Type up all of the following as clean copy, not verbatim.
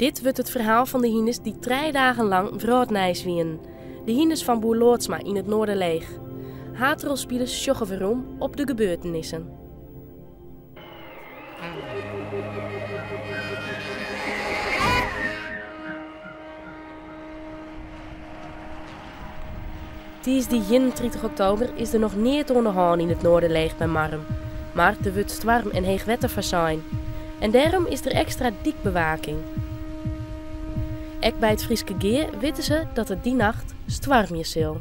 Dit wordt het verhaal van de hindes die 3 dagen lang vroodnijs wien. De hindes van boer Loodsma in het Noorderleeg. Hatrolspielers sjoggen weerom op de gebeurtenissen. Tijdens die 31 oktober is er nog niet onder de hand in het Noorderleeg bij Marm. Maar er wordt storm en heeg wetter zijn. En daarom is er extra dik bewaking. Ook bij het Frieske Geer weten ze dat het die nacht stormje zal.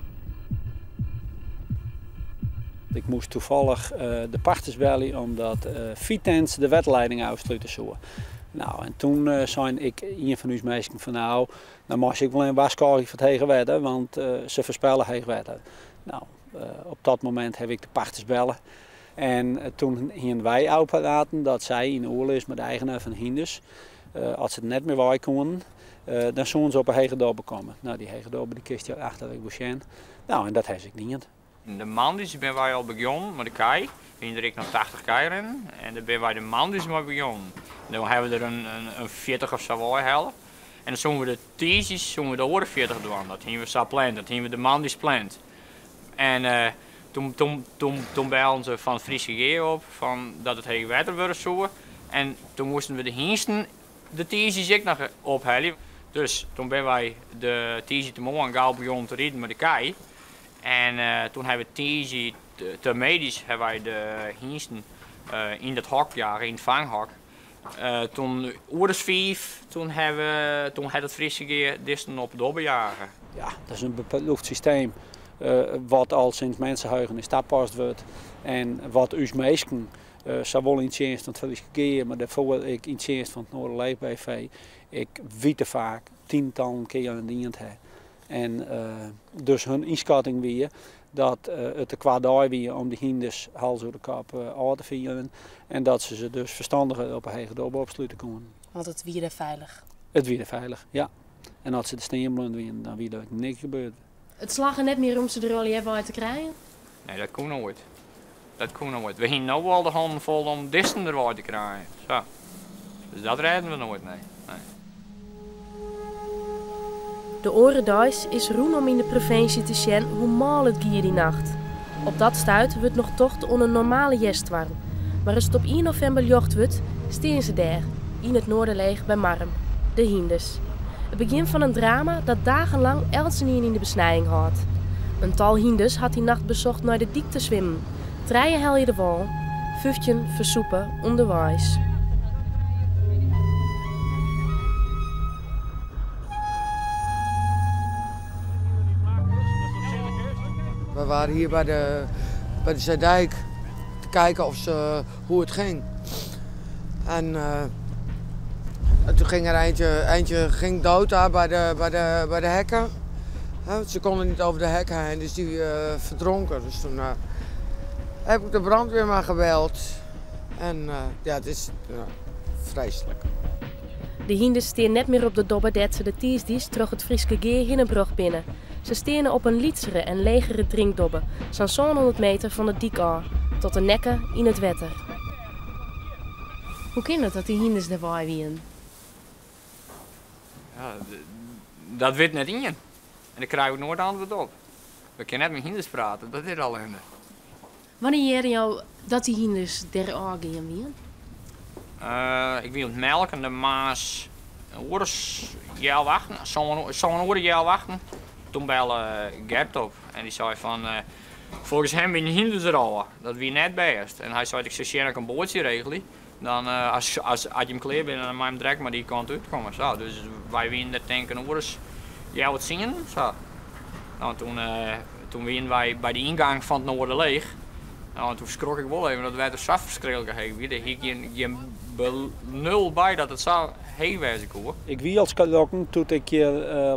Ik moest toevallig de pachters bellen omdat Vitens de wetleiding uitsluiten zou. Nou, en toen zei ik een van uw meesten van nou, dan mag ik wel een waarschuwing voor het hege wetter, want ze voorspellen heeg wetter. Nou, op dat moment heb ik de pachters bellen. En toen gingen wij uitpraten dat zij in oorlog is met de eigenaar van Hindes, als ze het net meer wij konden, dan zouden ze op een hege dorp komen. Nou, die hege dorp die kist je achter ik Bouchen. Nou, en dat heb ik niet. De maandag ben wij al begonnen met de kei. We er nog 80 keieren en dan ben wij de maandag maar begonnen. Dan hebben we er een 40 of zo helft. En dan zullen we de tiesjes, zullen we de andere 40 doen. Dat hebben we zo gepland, dat hebben we de maandag gepland. En toen belden ze van Frieske Geer op van dat het heel wetter worden zou. En toen moesten we de hinsten de tiesjes ook nog ophalen. Dus toen ben wij de tiesje te morgen gauw begonnen te rijden met de kei. En toen hebben we tiesje te medisch hebben wij de hinsten in dat hok jagen, in het vanghok. Toen ouders 5, toen had het Frieske Geer disten op dobben jagen. Ja, dat is een bepaald systeem wat al sinds mensenheugen in stapast wordt. En wat uw meesten, zowel in het dienst van het Frieske Geer, maar daarvoor ik in het dienst van het Noorderleeg BV, ik witte vaak tientallen keer aan dienst heb. En dus hun inschatting weer dat het een kwaad dag weer om de hindes hals door de kap aan te vieren. En dat ze dus verstandiger op een hege dorp opsluiten konden. Want het wierde veilig. Het wierde veilig, ja. En als ze de steenblund winnen, dan wierde er niks gebeurd. Het slag er net meer om ze de rol uit te krijgen? Nee, dat kon nooit. Dat kon nooit. We hebben nu al de handen vol om disten eruit te krijgen. Zo. Dus dat redden we nooit, nee. De Orenduis is roem om in de provincie te zien hoe mal het gier die nacht. Op dat stuit wordt nog tocht onder een normale jestwarm. Maar als het op 1 november jocht wordt, staan ze daar, in het Noorderleeg bij Marm, de hindes. Het begin van een drama dat dagenlang Elsenien in de besnijding had. Een tal hindes had die nacht bezocht naar de diek te zwemmen. 3 hel je de wal, 15 versoepen onderwijs. We waren hier bij de Zeedijk te kijken hoe het ging. En toen ging er eentje ging dood daar bij de hekken. Ze konden niet over de hekken heen, dus die verdronken. Dus toen heb ik de brandweer maar gebeld. En ja, het is vreselijk. De hindes staan net meer op de dobber dat ze de tiesdies terug het Frieske Geer Hinnenbrug binnen. Ze stenen op een lietsere en legere drinkdobbe, zo'n 100 meter van de diek af, tot de nekken in het wetter. Hoe kan het dat die hindes er waar wien? Ja, dat weet net in. En daar krijgen we nooit antwoord op. We kunnen net met hindes praten, dat is al in. Wanneer jou dat die hindes der aangaan wien? Ik wil het melken, de maas, ouders jaar wachten, zo'n ouder jaar wachten. Toen belde Gert op en die zei van, volgens hem ben je hindes er al, dat wie net best. En hij zei, ik zou een bootje regelen. Dan als je hem klaar bent, dan mag je hem direct maar die kant uitkomen. Zo. Dus wij wien dat denken, ouders, jij wat zingen. Zo. Nou, toen wien wij bij de ingang van het Noorderleeg. Nou, toen schrok ik wel even dat wij er zo verschrikkelijk heen. Er ging geen nul bij dat het zo heen wezen kon. Ik wie als kalokken toen ik hier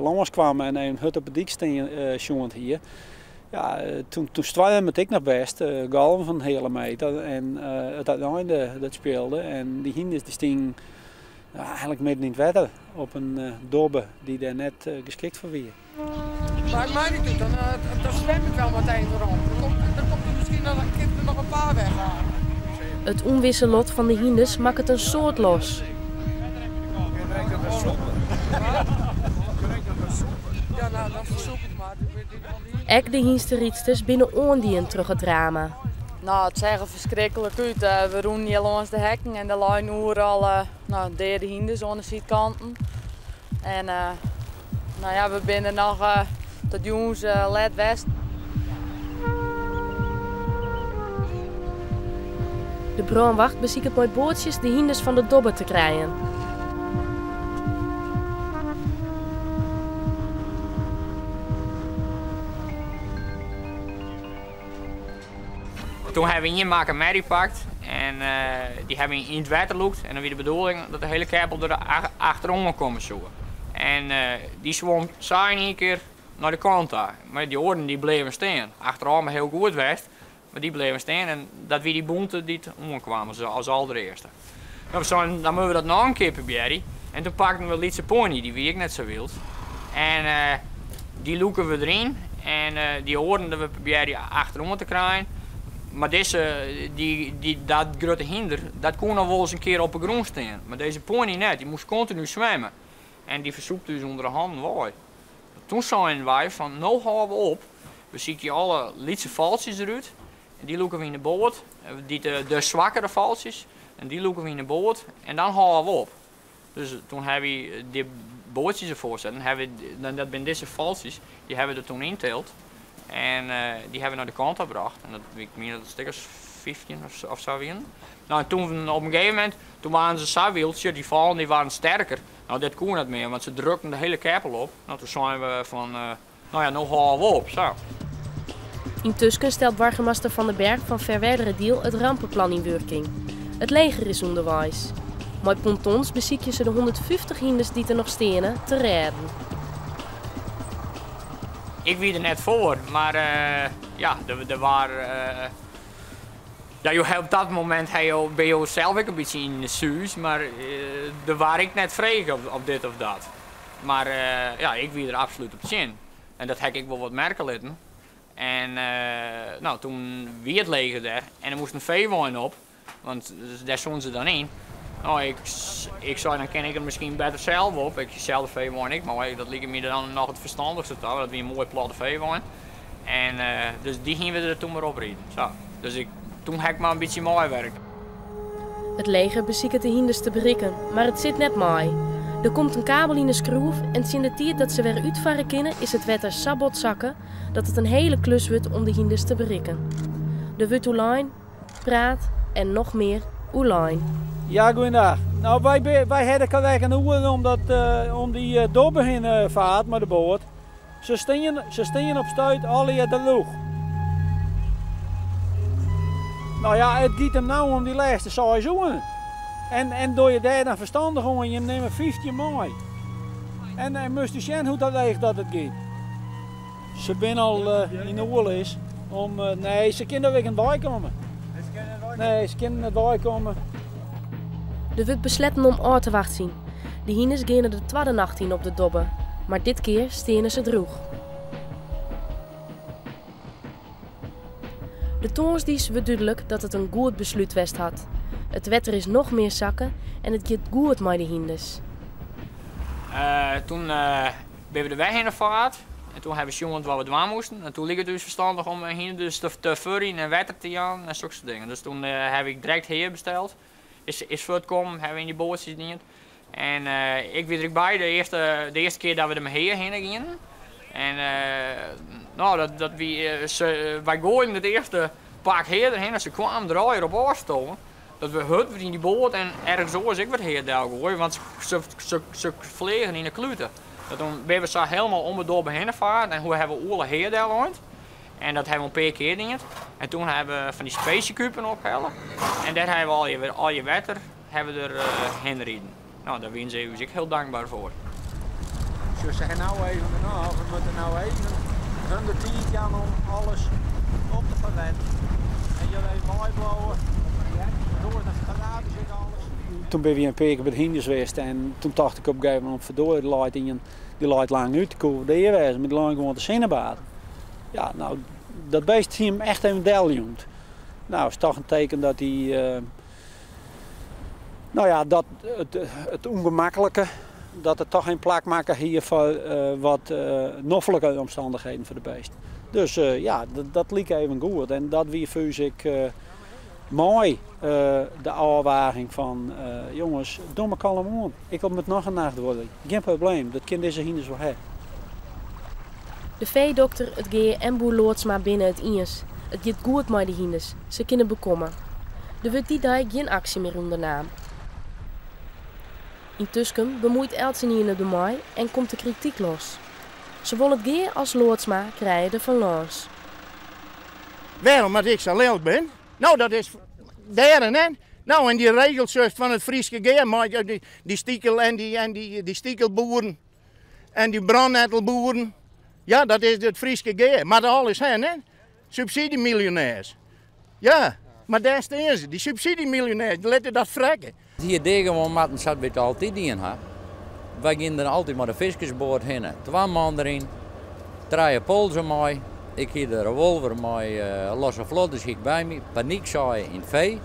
langs kwam en een hut op het dik stond hier. Ja, toen stwaalde ik nog best, galm van een hele meter. En het uiteinde dat speelde. En die hindes die sting eigenlijk midden in het wetter op een dobbe die daar net geschikt voor weer. Maakt mij niet uit, dan zwem ik wel meteen rond. Dan komt er misschien nog een paar weghalen. Het onwisse lot van de hindes maakt het een soort los. Je denkt dat we sloppen. Ook de hiensterriedsters binnen oondien terug het drama. Nou, het zag er verschrikkelijk uit. We roeien hier langs de hekken en er liggen overal derde hinders aan de zijkanten. En nou ja, we binnen nog tot jongens laat west. De brandwacht beziekt met bootjes de hinders van de dobber te krijgen. Toen hebben we hier maken merrie gepakt en die hebben we in het water gelokt. En dan weer de bedoeling dat de hele kerpel er achterom komen zoeken. En die zwom saai in één keer naar de kant daar. Maar die oren die bleven staan. Achteraan heel goed west, maar die bleven staan en dat weer die bonten die omkwamen als allereerste. Dan moeten we dat nog een keer proberen. En toen pakten we Lietse pony, die wie ik net zo wild. En die loeken we erin en die oren dat we proberen achterom te krijgen. Maar dat grote hinder, dat kon nog wel eens een keer op de grond staan. Maar deze pony net, die moest continu zwemmen. En die verzoekt dus onder de handen waai. Toen zeiden wij van, nou houden we op. We zien hier alle Lietse valsjes eruit. En die loeken we in de boot. De zwakkere valsjes. En die loeken we in de boot. En dan houden we op. Dus toen hebben we die bootjes ervoor zetten. Dat zijn deze valsjes, die hebben we er toen inteeld. En die hebben we naar de kant gebracht. En dat, ik meen dat het stickers 15 of zo waren. Nou, en toen op een gegeven moment, toen waren ze zo wild, die vallen die waren sterker. Nou, dat kon niet meer, want ze drukten de hele kerpel op. Nou, toen zijn we van, nou ja, nou houden we op, zo. Intussen stelt burgemeester Van den Berg van Verwijderen Diel het rampenplan in werking. Het leger is onderwijs. Met pontons bezieken ze de 150 hinders die er nog stenen te redden. Ik wie er net voor, maar ja, er waren. Ja, op dat moment ben je zelf ook een beetje in de suus, maar daar was ik net vregen op dit of dat. Maar ja, ik wie er absoluut op zin. En dat heb ik wel wat merken laten. En nou, toen wie het leger daar en er moest een veewijn op, want daar stonden ze dan in. Nou, ik zei, dan ken ik er misschien beter zelf op. Ik zelf de veewijn ik, maar dat liep me dan nog het verstandigste toe. Dat was een mooie platte veewijn. En dus die gingen we er toen maar op rijden. Zo. Dus toen heb ik maar een beetje mooi werk. Het leger beziekt de hinders te berikken, maar het zit net mooi. Er komt een kabel in de schroef en sinds de tijd dat ze weer uitvaren kunnen is het wetter sabot zakken dat het een hele klus wordt om de hinders te berikken. De wordt oelijn, praat en nog meer oelijn. Ja, goeiedag. Nou, wij hadden kwijt een oer om die dobber heen vaart met de boot. Ze staan op stuit alle de lucht. Nou ja, het gaat hem nou om die laatste seizoen. En door je daar dan verstandig om en je neemt 15 mooi. En moest je zien hoe dat echt dat het gaat. Ze zijn al in de oorlog om. Nee, ze kunnen er weer bijkomen. Nee, ze kunnen er bijkomen. Er wordt besletten om aan te wachten. De hinders gaan de tweede nacht in op de dobber, maar dit keer stenen ze droeg. De toonsdienst wordt duidelijk dat het een goed besluit west had. Het wetter is nog meer zakken en het gaat goed met de hinders. Toen ben we de weg heen gevaard en toen hebben we jongen waar we dwaan moesten. En toen liep het dus verstandig om hinders te furien en water te gaan en zulke dingen. Dus toen heb ik direct heer besteld. Is voortkomen, hebben we in die bootjes gediend. En ik weet er bij de eerste keer dat we er heen gingen. En nou, wij gooiden het eerste pak heer erheen en ze kwamen draaien op afstomen. Dat we hut in die boot en ergens zo is ik wat heer daar gooien, want ze vliegen in de kluten. Toen ben we zo helemaal om het door heen gevaren en hoe hebben we alle heer daar rond. En dat hebben we een paar keer gedaan. En toen hebben we van die speciekupen ophalen. En daar hebben we al je water hebben we erheen rijden. Nou, daar zijn ze dus heel dankbaar voor. Ze zeggen nou even, we moeten nou even 110 gaan om alles op te verletten. En jullie even mooi bouwen. Door de garage zit alles. Toen ben we een paar keer bij de hinders geweest en toen dacht ik op een gegeven moment verdorie, die laat lang uit te komen. De heer wezen met de lang gewoon te zinnenbaden. Ja, nou, dat beest zie hem echt een deljoent. Nou, is toch een teken dat hij, nou ja, dat het ongemakkelijke dat er toch geen plak maken hier voor wat noffelijke omstandigheden voor de beesten. Dus ja, dat liep even goed. En dat wie vuur ik mooi, de afwaging van jongens, doe maar kalm aan. Ik wil met nog een nacht worden. Geen probleem, dat kind deze hinders wel hebben. De veedokter, het geer en boer Loodsma binnen het Iens. Het gaat goed met de hinders. Ze kunnen bekommen. Er wordt die dag geen actie meer ondernaam. Intussen bemoeit Elsenien op de maai en komt de kritiek los. Ze wil het geer als Loodsma krijgen van langs. Waarom dat ik zo lelijk ben? Nou, dat is daar en nou, en die regelzucht van het Frieske geer, maar die stiekel en die stiekelboeren en die brandnettelboeren. Ja, dat is het Frieske geer. Maar dat alles hen, hè? Subsidiemiljonairs. Ja, maar daar staan ze, die subsidiemiljonairs, die laten dat vrekken. Hier tegen we matten zat we het altijd in. Wij gingen er altijd maar de vissersboot heen. 2 man erin, 3 polsen mee. Ik had de revolver met losse vlodders bij me. Paniek zaaien in het vee.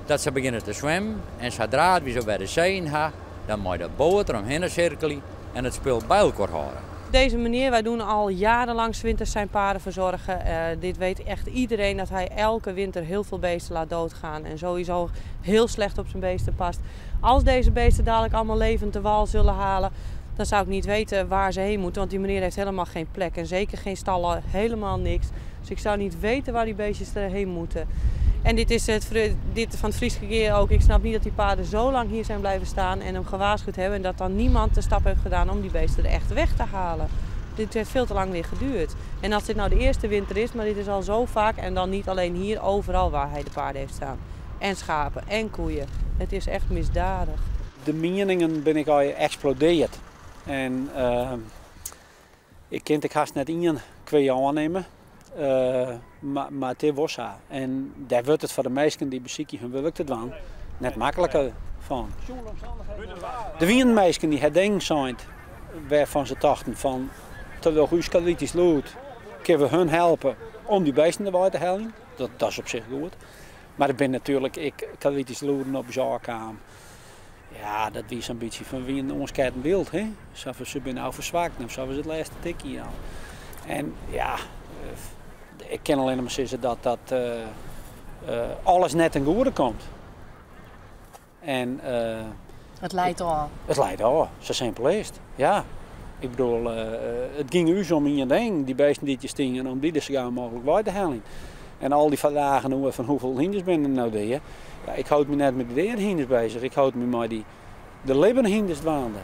Dat ze beginnen te zwemmen. En zodra we zo bij de zee gaan, dan moet de boot eromheen cirkelen en het spul bij elkaar houden. Deze meneer, wij doen al jarenlang 's winters zijn paarden verzorgen. Dit weet echt iedereen dat hij elke winter heel veel beesten laat doodgaan. En sowieso heel slecht op zijn beesten past. Als deze beesten dadelijk allemaal levend de wal zullen halen, dan zou ik niet weten waar ze heen moeten. Want die meneer heeft helemaal geen plek en zeker geen stallen, helemaal niks. Dus ik zou niet weten waar die beestjes erheen moeten. En dit is dit van het Frieske geer ook. Ik snap niet dat die paarden zo lang hier zijn blijven staan en hem gewaarschuwd hebben. En dat dan niemand de stap heeft gedaan om die beesten er echt weg te halen. Dit heeft veel te lang weer geduurd. En als dit nou de eerste winter is, maar dit is al zo vaak. En dan niet alleen hier, overal waar hij de paarden heeft staan. En schapen en koeien. Het is echt misdadig. De meningen ben ik al explodeerd. En ik kan het haast net in twee aannemen. Maar het was zo. En daar wordt het voor de meesten die bezieken hun werk te doen net makkelijker van. De wienermeesten die herdenken zijn, waarvan ze dachten van terwijl huis kritisch loopt, kunnen we hun helpen om die beesten erbij te halen. Dat is op zich goed. Maar er ben natuurlijk ik kritisch loeren op zaken. Ja, dat is een beetje van wie ons kijkt beeld, hè? Ze zijn nou verzwakt, of zo was het laatste tikje al. En ja. Ik kan alleen maar zeggen dat alles net ten goede komt. En, Het leidt al. Het leidt al, zo simpel is het. Ja. Ik bedoel, het ging u om in je ding, die beesten die je stingen, om die er zo gauw mogelijk bij te halen. En al die vragen van hoeveel hinders ben er nou deed. Ja, ik houd me net met de hinders bezig, ik houd me met de levende hinders dwaande.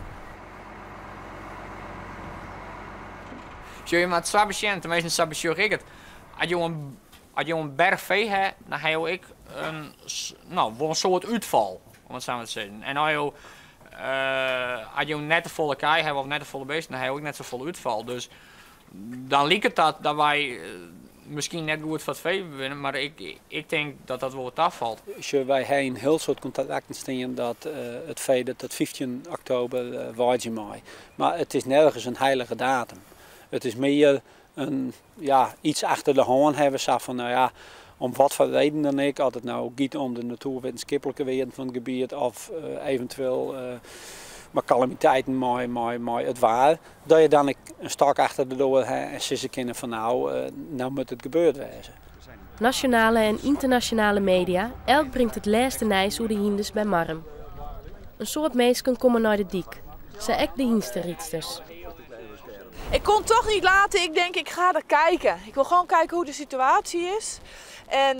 Als je met Sabatiënt, tenminste Sabatiënt ik het. Als je een berg vee hebt, dan heb ik een soort uitval, om het zo te zeggen. En als je net de volle kaai hebt of net de volle beest, dan heb ik net zo volle uitval. Dus dan lijkt het dat wij misschien net goed voor het vee winnen, maar ik denk dat dat wel wat afvalt. Wij hebben een heel soort contacten staan dat het vee dat 15 oktober waait mij. Maar het is nergens een heilige datum. Het is meer iets achter de hand hebben ze van nou ja, om wat voor reden dan ik, als het nou gaat om de natuurwetenschappelijke wereld van het gebied of eventueel maar calamiteiten met het waar, dat je dan een stok achter de deur hebt en ze kunnen van nou moet het gebeurd wezen. Nationale en internationale media, elk brengt het laatste nieuws hoe de hinders bij Marm. Een soort mensen komen naar de dik. Ze ek de hinsterrietsters. Ik kon het toch niet laten. Ik denk, ik ga er kijken. Ik wil gewoon kijken hoe de situatie is. En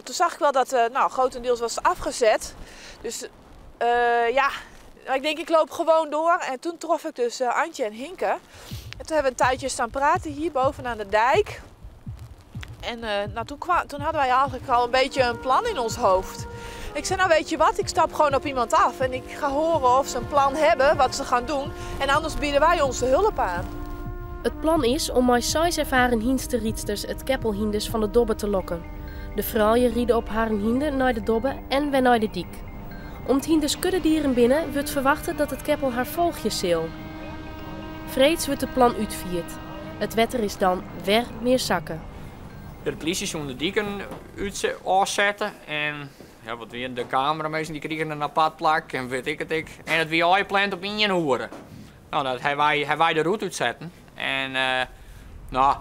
toen zag ik wel dat grotendeels was afgezet. Dus ja, ik denk, ik loop gewoon door. En toen trof ik dus Antje en Hinke. En toen hebben we een tijdje staan praten hier bovenaan de dijk. En toen hadden wij eigenlijk al een beetje een plan in ons hoofd. Ik zei, nou weet je wat, ik stap gewoon op iemand af en ik ga horen of ze een plan hebben wat ze gaan doen. En anders bieden wij onze hulp aan. Het plan is om met 6 ervaren hinsterrietsters het keppelhinders van de dobbe te lokken. De vrouwen rieden op haar hinder naar de dobbe en weer naar de dik. Om het hinders kuddedieren binnen wordt verwachten dat het keppel haar volgjes zal. Vreeds wordt het plan uitvierd. Het wetter is dan weer meer zakken. De politie zullen de dieken uitzetten en Ja, wat weer de camerameester die kregen een apart plak en weet ik het ik. En het weer gepland op 1 uur. Nou, dat hij wij de route uitzetten. En nou,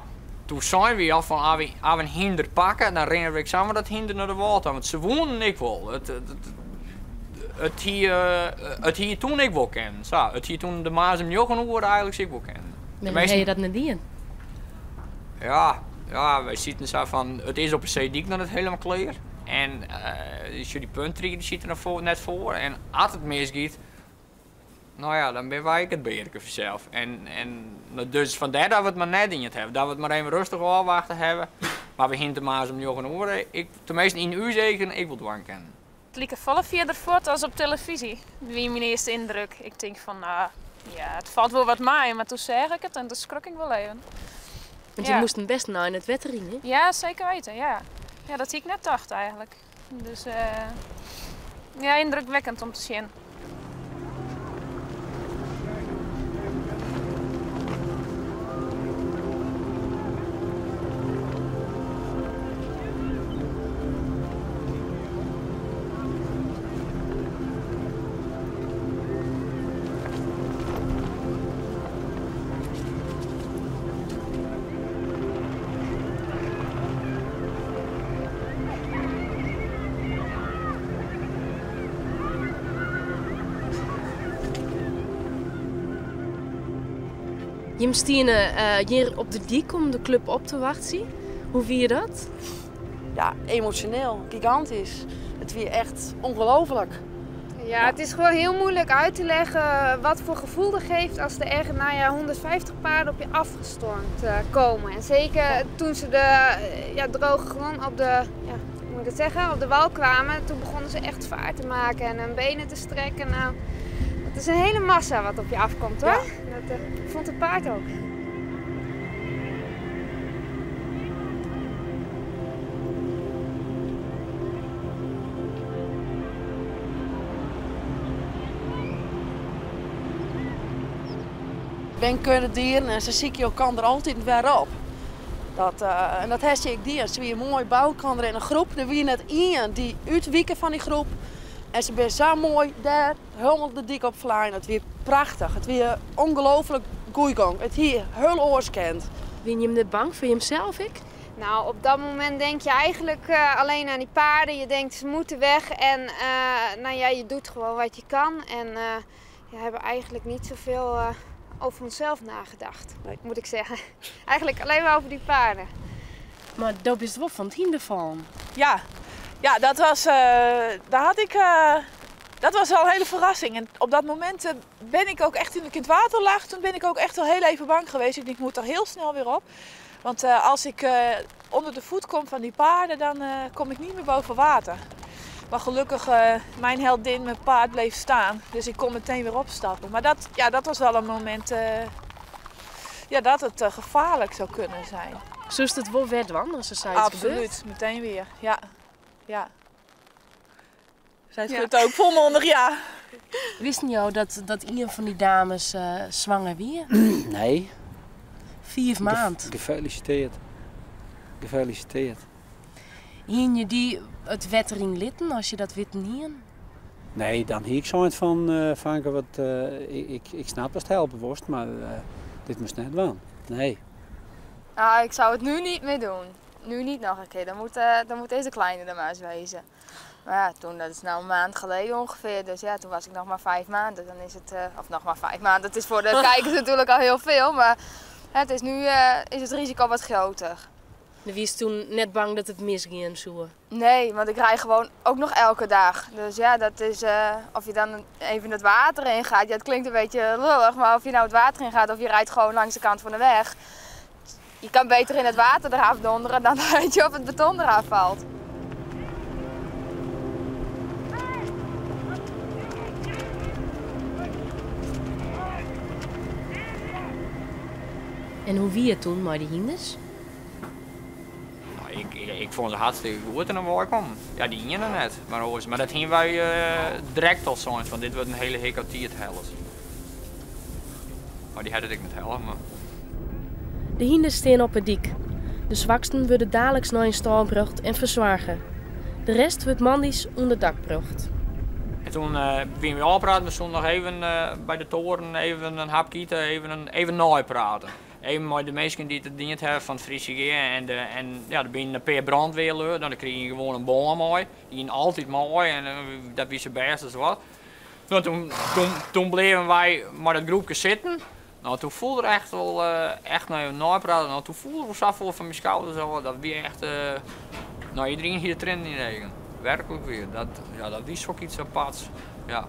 toen zijn we al van als we een hinder pakken, dan rennen we samen dat hinder naar de water. Want ze woonden ik wel. Het hier toen ik wel ken. Zo, het hier toen de Maas en Jochen uur eigenlijk ik wel ken. Maar heb je dat net niet in? Ja, wij zitten zo van, het is op een zeediek dan het helemaal klaar. En die puntrigger die zit er net voor. En als het misgaat, nou ja, dan ben wij het beheerken vanzelf. En dus vandaar dat we het maar net in het hebben. Dat we het maar even rustig afwachten hebben. Maar we hinten maar om Jochen horen. Tenminste in u zeggen, ik wil dwang kennen. Het liep volle verder voort als op televisie. Dat was mijn eerste indruk. Ik denk van, ja, het valt wel wat mee, maar toen zeg ik het en toen schrok ik wel even. Want je moest hem best nou in het wettering, hè? Ja, zeker weten, ja. Ja, dat zie ik net dacht eigenlijk. Dus ja, indrukwekkend om te zien. Je stien hier op de dik om de club op te wachten. Hoe vier je dat? Ja, emotioneel, gigantisch. Het weer echt ongelooflijk. Ja, het is gewoon heel moeilijk uit te leggen wat voor gevoel dat geeft als er echt 150 paarden op je afgestormd komen. En zeker toen ze de droge grond op de, hoe moet ik het zeggen, op de wal kwamen, toen begonnen ze echt vaart te maken en hun benen te strekken. Nou, het is een hele massa wat op je afkomt hoor. Ja. Dat vond het paard ook. Ik ben kunnen dieren en ze ziek je kan er altijd weer op. En dat heb ik die. Ze weer mooi bouwen kan er in een groep. Er weer net iemand die uitwieken van die groep. En ze zijn zo mooi daar, helemaal de dik op vlaan. Het weer prachtig. Het weer ongelooflijk goed gang. Het hier heel oorskend. Ben je hem net bang voor jezelf, ik? Nou, op dat moment denk je eigenlijk alleen aan die paarden. Je denkt ze moeten weg en je doet gewoon wat je kan. En je hebt eigenlijk niet zoveel over onszelf nagedacht, moet ik zeggen. Eigenlijk alleen maar over die paarden. Maar dat is wel van het hinder van. Ja, dat was, dat was wel een hele verrassing. En op dat moment ben ik ook echt, toen ik in het water lag, toen ben ik ook echt wel heel even bang geweest. Ik denk, ik moet er heel snel weer op. Want als ik onder de voet kom van die paarden, dan kom ik niet meer boven water. Maar gelukkig, mijn heldin, mijn paard bleef staan. Dus ik kon meteen weer opstappen. Maar dat was wel een moment dat het gevaarlijk zou kunnen zijn. Zo is het wel wet, als er zoiets gebeurt? Absoluut, meteen weer. Ja. Zij het ook volmondig, ja. Wisten jou dat een van die dames zwanger weer? Nee. 4 maanden. Gefeliciteerd. Hien je die het wettering litten als je dat witten hier? Nee, dan hier ik zoiets van wat. Ik snap dat het helpen worst, maar dit moest net wel. Nee. Nou, ik zou het nu niet meer doen. Nu niet nog een keer. Dan moet deze kleine er maar eens wezen. Maar ja, dat is nou een maand geleden ongeveer. Dus ja, toen was ik nog maar 5 maanden. Dan is het, of nog maar 5 maanden. Het is voor de kijkers natuurlijk al heel veel. Maar het is nu is het risico wat groter. Je was toen net bang dat het misging zo? Nee, want ik rij gewoon ook nog elke dag. Dus ja, dat is, of je dan even het water in gaat. Ja, het klinkt een beetje lullig, maar of je nou het water in gaat of je rijdt gewoon langs de kant van de weg. Je kan beter in het water eraf donderen dan dat je op het beton eraf valt. En hoe wie het toen met die hinders? Ik vond ze hartstikke goed en dan wou ik om. Ja, die hingen er net. Maar dat gingen wij direct al zo van dit wordt een hele hekatier het hellen. Maar die hadden ik niet helemaal. De hinders staan op het dik. De zwaksten worden dadelijks naar een stal gebracht en verzwagen. De rest wordt mandies onder dak bracht. En toen ben we afpraten, we stonden nog even bij de toren even een hapje eten, even naaipraten. Even met de mensen die het dient hebben van het Friese Geer en er zijn een paar brandweerlui, dan kreeg je gewoon een boom mooi. Die zijn altijd mooi en dat was het beste zo wat. Nou, toen bleven wij met het groepje zitten. Nou, toen voelde ik echt wel echt naar naaipraten. Nou, toen voelde ik zoveel van mijn schouders zo, dat we echt nou, iedereen hier erin in regen. Werkelijk weer. Dat is ook iets aparts. Ja.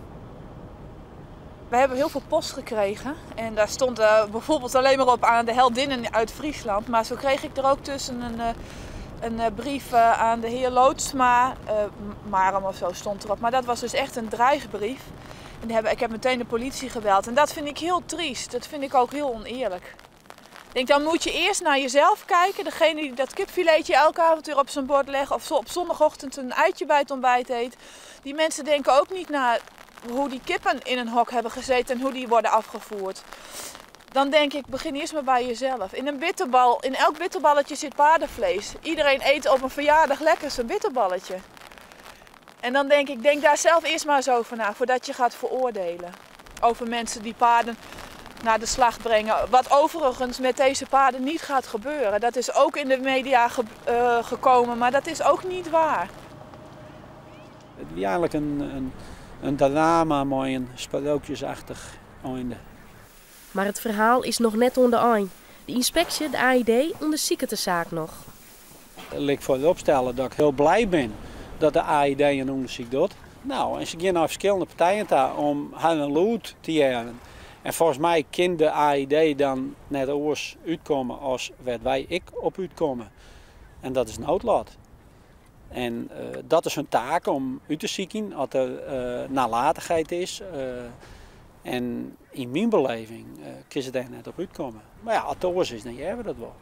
We hebben heel veel post gekregen en daar stond bijvoorbeeld alleen maar op aan de heldinnen uit Friesland. Maar zo kreeg ik er ook tussen een brief aan de heer Loodsma, Marum of zo stond erop. Maar dat was dus echt een dreigbrief. En ik heb meteen de politie gebeld en dat vind ik heel triest. Dat vind ik ook heel oneerlijk. Ik denk, dan moet je eerst naar jezelf kijken. Degene die dat kipfiletje elke avond weer op zijn bord legt of op zondagochtend een uitje bij het ontbijt eet. Die mensen denken ook niet na hoe die kippen in een hok hebben gezeten en hoe die worden afgevoerd. Dan denk ik, begin eerst maar bij jezelf. In elk bitterballetje zit paardenvlees. Iedereen eet op een verjaardag lekker zijn bitterballetje. En dan denk ik, denk daar zelf eerst maar eens over na, voordat je gaat veroordelen. Over mensen die paarden naar de slag brengen. Wat overigens met deze paarden niet gaat gebeuren. Dat is ook in de media gekomen, maar dat is ook niet waar. Het is eigenlijk een drama met een sprookjesachtig einde. Maar het verhaal is nog net onder eind. De inspectie, de AID, onderzoekt de zaak nog. Ik wil vooropstellen dat ik heel blij ben dat de AID een onderzoek doet. Nou, en ze gaan naar verschillende partijen toe om hun lood te jaren. En volgens mij kan de AID dan net oors uitkomen als wij op uitkomen. En dat is een noodlot. En dat is hun taak om uit te zoeken als er nalatigheid is. En in mijn beleving kan ze daar net op uitkomen. Maar ja, als het oors is, dan hebben we dat wel.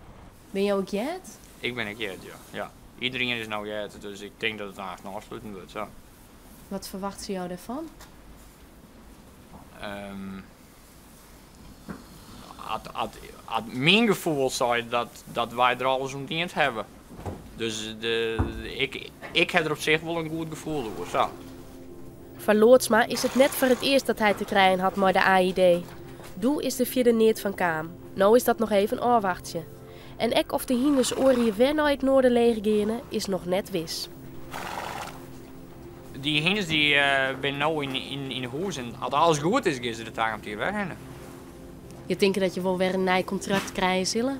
Ben je ook jet? Ik ben een jet, ja. Iedereen is nou jet, dus ik denk dat het eigenlijk afsluiten wordt. Zo. Wat verwacht ze jou daarvan? Mijn gevoel zei dat wij er alles om diend hebben. Dus ik heb er op zich wel een goed gevoel over. Zo. Van Loodsma is het net voor het eerst dat hij te krijgen had met de AID. Doel is de vierde neert van Kaam. Nou is dat nog even een afwachtje. En ek of de hinders oren weer naar het noorden leeg is nog net wis. Die hinders die ben nou in huis en als alles goed is, gaan ze de taak op die weg heen. Je denkt dat je wel weer een nieuw contract krijgen zullen?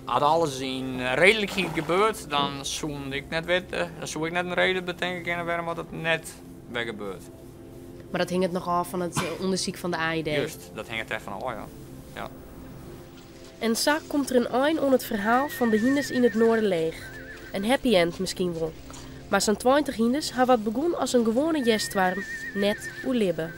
Als alles in redelijkheid gebeurt, dan zou ik net weten, dan zou ik net een reden bedenken waarom dat net weer gebeurt. Maar dat hing het nog af van het onderzoek van de AID? Juist, dat hing het echt van al, ja. En zo komt er een eind aan het verhaal van de hinders in het noorden leeg. Een happy end misschien wel. Maar zo'n 20 hinders hebben wat begonnen als een gewone jestwarm, net hoe libben.